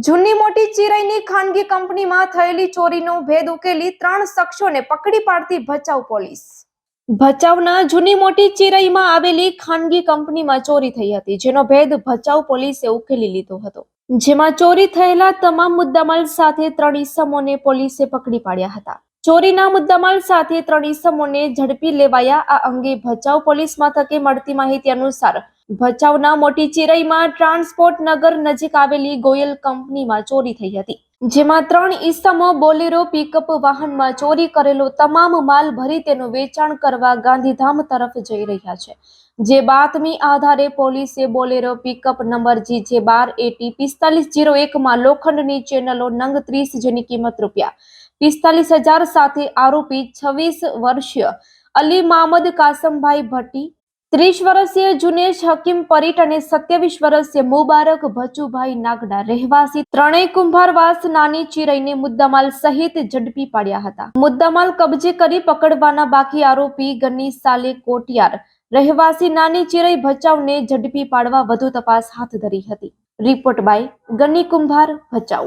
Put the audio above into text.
જૂની મોટી ચિરાઈની ખાનગી કંપનીમાં થયેલી ચોરીનો ભેદ ઉકેલી 3 શખ્સોને પકડી પાડતી ભચાઉ પોલીસ. ભચાઉના જૂની મોટી ચિરાઈમાં આવેલી ખાનગી કંપનીમાં ચોરી થઈ હતી, જેનો ભેદ ભચાઉ પોલીસે ઉકેલી લીધો હતો. જેમાં ચોરી થયેલા તમામ મુદ્દામાલ સાથે 3 ઈસમોને પોલીસે પકડી પાડ્યા હતા. ચોરીના મુદ્દામાલ સાથે 3 ઈસમોને ઝડપી લેવાયા. આ અંગે ભચાઉ પોલીસ મથકે મળતી માહિતી અનુસાર ભચાઉના મોટી ચિરાઈમાં ટ્રાન્સપોર્ટ નગર નજીક આવેલી ગોયલ કંપનીમાં ચોરી થઈ હતી, જેમાં 3 ઈસમો બોલેરો પિકઅપ વાહનમાં ચોરી કરેલો તમામ માલ ભરી તેનું વેચાણ કરવા ગાંધીધામ તરફ જઈ રહ્યા છે. જે બાતમી આધારે પોલીસે બોલેરો પિકઅપ નંબર GJ12AT4501 માં લોખંડની ચેનલો નંગ 30, જેની કિંમત ₹45,000 સાથે આરોપી 26 વર્ષીય અલી મામદ કાસમભાઈ ભટ્ટી, 30 વર્ષીય જુનેશ હકીમ પરીટ અને 27 વર્ષીય મુબારક ભચુભાઈ નાગડા રહેવાસી ત્રણેય કુંભારવાસ નાની ચિરાઈને મુદ્દામાલ સહિત ઝડપી પાડ્યા હતા. મુદ્દામાલ કબજે કરી પકડવાના બાકી આરોપી ગની સાલે કોટિયાર રહેવાસી નાની ચિરાઈ ભચાઉને ઝડપી પાડવા વધુ તપાસ હાથ ધરી હતી. રિપોર્ટ બાય ગની કુંભાર, ભચાઉ.